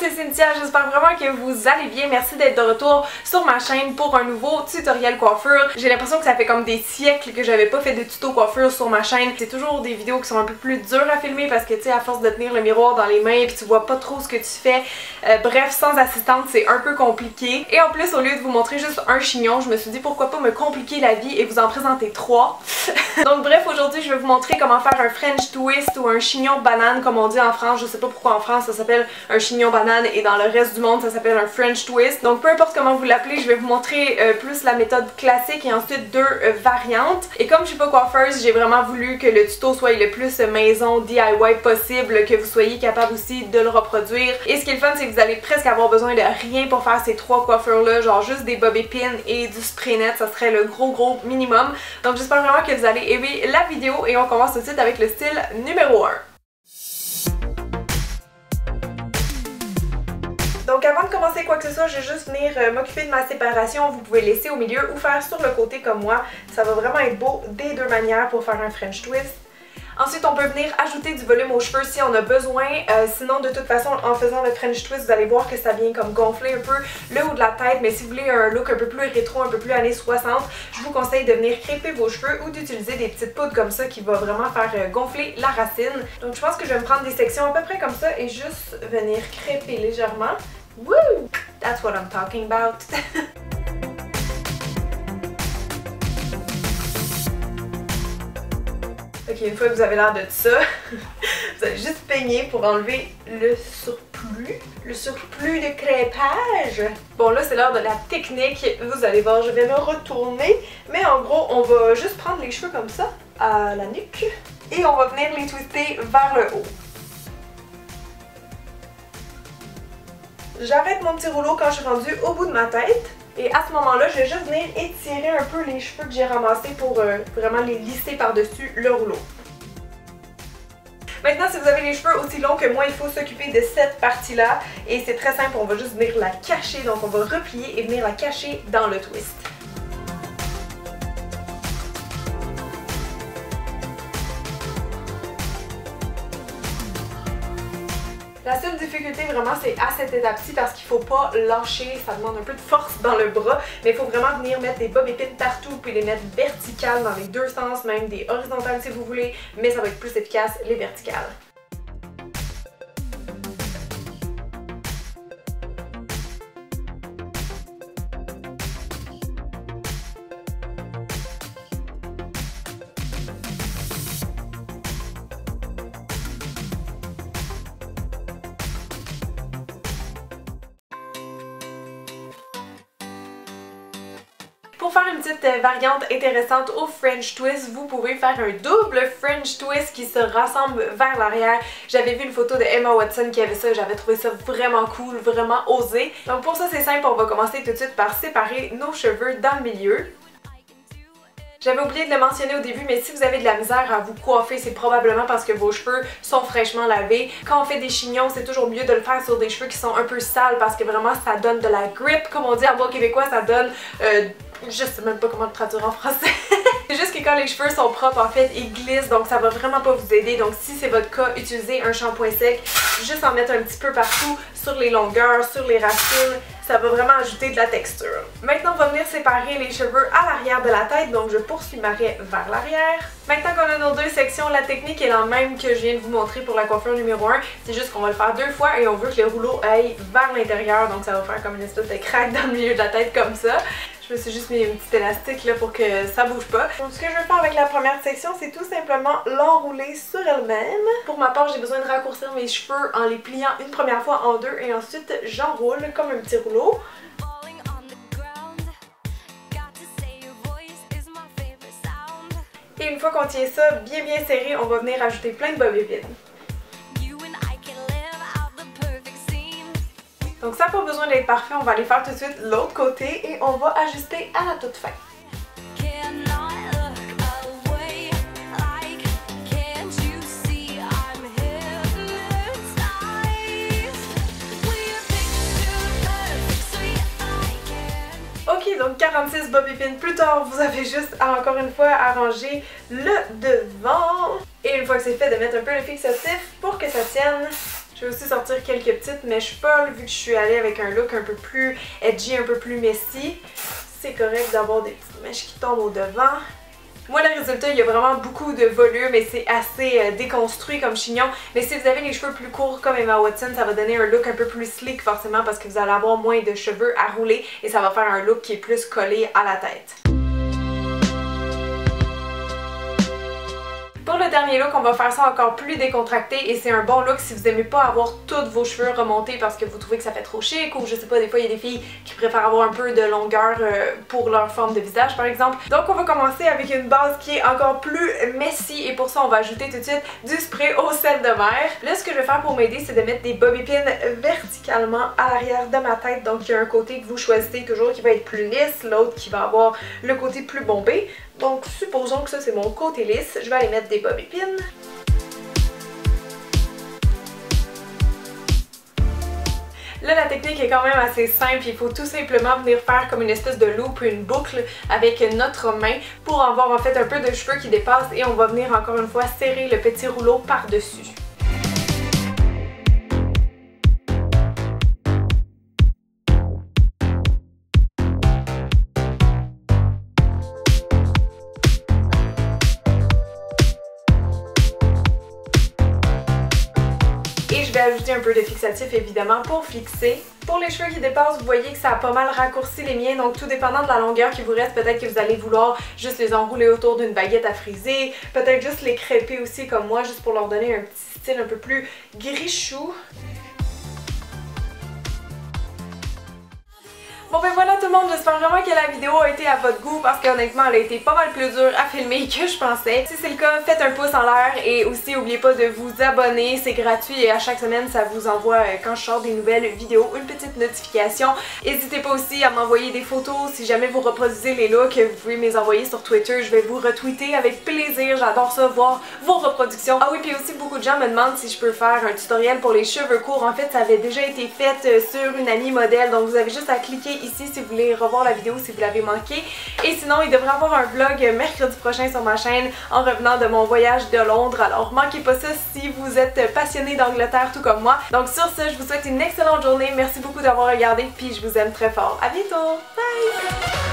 c'est Cynthia, j'espère vraiment que vous allez bien. Merci d'être de retour sur ma chaîne pour un nouveau tutoriel coiffure. J'ai l'impression que ça fait comme des siècles que j'avais pas fait de tuto coiffure sur ma chaîne. C'est toujours des vidéos qui sont un peu plus dures à filmer parce que tu sais, à force de tenir le miroir dans les mains puis tu vois pas trop ce que tu fais. Bref, sans assistante c'est un peu compliqué. Et en plus, au lieu de vous montrer juste un chignon, je me suis dit pourquoi pas me compliquer la vie et vous en présenter 3. Donc bref, aujourd'hui je vais vous montrer comment faire un French twist ou un chignon banane comme on dit en France. Je sais pas pourquoi en France ça s'appelle un chignon banane et dans le reste du monde ça s'appelle un French twist. Donc peu importe comment vous l'appelez, je vais vous montrer plus la méthode classique et ensuite deux variantes. Et comme je suis pas coiffeuse, j'ai vraiment voulu que le tuto soit le plus maison DIY possible, que vous soyez capable aussi de le reproduire. Et ce qui est le fun, c'est que vous allez presque avoir besoin de rien pour faire ces 3 coiffures là, genre juste des bobby pins et du spray net, ça serait le gros minimum. Donc j'espère vraiment que vous allez aimer la vidéo et on commence tout de suite avec le style numéro 1. Donc avant de commencer quoi que ce soit, je vais juste venir m'occuper de ma séparation. Vous pouvez laisser au milieu ou faire sur le côté comme moi. Ça va vraiment être beau des deux manières pour faire un French twist. Ensuite, on peut venir ajouter du volume aux cheveux si on a besoin. Sinon, de toute façon, en faisant le French twist, vous allez voir que ça vient comme gonfler un peu le haut de la tête. Mais si vous voulez un look un peu plus rétro, un peu plus années 60, je vous conseille de venir crêper vos cheveux ou d'utiliser des petites poudres comme ça qui va vraiment faire gonfler la racine. Donc je pense que je vais me prendre des sections à peu près comme ça et juste venir crêper légèrement. Woo! That's what I'm talking about. Ok, une fois que vous avez l'air de ça, vous allez juste peigner pour enlever le surplus de crêpage. Bon là c'est l'heure de la technique, vous allez voir je vais me retourner, mais en gros on va juste prendre les cheveux comme ça, à la nuque, et on va venir les twister vers le haut. J'arrête mon petit rouleau quand je suis rendue au bout de ma tête. Et à ce moment-là, je vais juste venir étirer un peu les cheveux que j'ai ramassés pour vraiment les lisser par-dessus le rouleau. Maintenant, si vous avez les cheveux aussi longs que moi, il faut s'occuper de cette partie-là. Et c'est très simple, on va juste venir la cacher. Donc on va replier et venir la cacher dans le twist. La seule difficulté vraiment c'est à cette étape-ci parce qu'il faut pas lâcher, ça demande un peu de force dans le bras, mais il faut vraiment venir mettre des bobby pins partout puis les mettre verticales dans les deux sens, même des horizontales si vous voulez, mais ça va être plus efficace les verticales. Pour faire une petite variante intéressante au French twist, vous pouvez faire un double French twist qui se rassemble vers l'arrière. J'avais vu une photo de Emma Watson qui avait ça, j'avais trouvé ça vraiment cool, vraiment osé. Donc pour ça c'est simple, on va commencer tout de suite par séparer nos cheveux dans le milieu. J'avais oublié de le mentionner au début, mais si vous avez de la misère à vous coiffer, c'est probablement parce que vos cheveux sont fraîchement lavés. Quand on fait des chignons, c'est toujours mieux de le faire sur des cheveux qui sont un peu sales parce que vraiment ça donne de la grip, comme on dit en bon québécois, ça donne... je sais même pas comment le traduire en français. C'est juste que quand les cheveux sont propres, en fait, ils glissent, donc ça va vraiment pas vous aider. Donc si c'est votre cas, utilisez un shampoing sec, juste en mettre un petit peu partout, sur les longueurs, sur les racines. Ça va vraiment ajouter de la texture. Maintenant, on va venir séparer les cheveux à l'arrière de la tête, donc je poursuis ma raie vers l'arrière. Maintenant qu'on a nos deux sections, la technique est la même que je viens de vous montrer pour la coiffure numéro 1. C'est juste qu'on va le faire 2 fois et on veut que le rouleau aille vers l'intérieur, donc ça va faire comme une espèce de craque dans le milieu de la tête comme ça. Je me suis juste mis une petite élastique là pour que ça bouge pas. Donc ce que je vais faire avec la première section, c'est tout simplement l'enrouler sur elle-même. Pour ma part, j'ai besoin de raccourcir mes cheveux en les pliant une première fois en deux et ensuite j'enroule comme un petit rouleau. Et une fois qu'on tient ça bien serré, on va venir ajouter plein de bobby pins. Donc ça n'a pas besoin d'être parfait, on va aller faire tout de suite l'autre côté et on va ajuster à la toute fin. Ok, donc 46 bobby pins plus tard, vous avez juste à encore une fois arranger le devant. Et une fois que c'est fait, de mettre un peu le fixatif pour que ça tienne. Je vais aussi sortir quelques petites mèches folles vu que je suis allée avec un look un peu plus edgy, un peu plus messy. C'est correct d'avoir des petites mèches qui tombent au devant. Moi, le résultat, il y a vraiment beaucoup de volume et c'est assez déconstruit comme chignon. Mais si vous avez les cheveux plus courts comme Emma Watson, ça va donner un look un peu plus sleek forcément parce que vous allez avoir moins de cheveux à rouler et ça va faire un look qui est plus collé à la tête. Pour le dernier look, on va faire ça encore plus décontracté et c'est un bon look si vous aimez pas avoir tous vos cheveux remontés parce que vous trouvez que ça fait trop chic ou je sais pas, des fois il y a des filles qui préfèrent avoir un peu de longueur pour leur forme de visage par exemple. Donc on va commencer avec une base qui est encore plus messy et pour ça on va ajouter tout de suite du spray au sel de mer. Là ce que je vais faire pour m'aider c'est de mettre des bobby pins verticalement à l'arrière de ma tête. Donc il y a un côté que vous choisissez toujours qui va être plus lisse, l'autre qui va avoir le côté plus bombé. Donc supposons que ça c'est mon côté lisse, je vais aller mettre des bobby pins. Là la technique est quand même assez simple, il faut tout simplement venir faire comme une espèce de loop, une boucle avec notre main pour avoir en fait un peu de cheveux qui dépassent et on va venir encore une fois serrer le petit rouleau par-dessus. Je vais ajouter un peu de fixatif évidemment pour fixer. Pour les cheveux qui dépassent, vous voyez que ça a pas mal raccourci les miens, donc tout dépendant de la longueur qui vous reste, peut-être que vous allez vouloir juste les enrouler autour d'une baguette à friser, peut-être juste les crêper aussi comme moi, juste pour leur donner un petit style un peu plus gris-chou. Bon ben voilà tout le monde, j'espère vraiment que la vidéo a été à votre goût parce qu'honnêtement elle a été pas mal plus dure à filmer que je pensais. Si c'est le cas, faites un pouce en l'air et aussi n'oubliez pas de vous abonner, c'est gratuit et à chaque semaine ça vous envoie quand je sors des nouvelles vidéos une petite notification. N'hésitez pas aussi à m'envoyer des photos si jamais vous reproduisez les looks, vous pouvez me les envoyer sur Twitter, je vais vous retweeter avec plaisir, j'adore ça, voir vos reproductions. Ah oui, puis aussi beaucoup de gens me demandent si je peux faire un tutoriel pour les cheveux courts, en fait ça avait déjà été fait sur une amie modèle, donc vous avez juste à cliquer ici si vous voulez revoir la vidéo si vous l'avez manqué. Et sinon, il devrait y avoir un vlog mercredi prochain sur ma chaîne en revenant de mon voyage de Londres. Alors manquez pas ça si vous êtes passionné d'Angleterre tout comme moi. Donc sur ce, je vous souhaite une excellente journée. Merci beaucoup d'avoir regardé puis je vous aime très fort. À bientôt! Bye!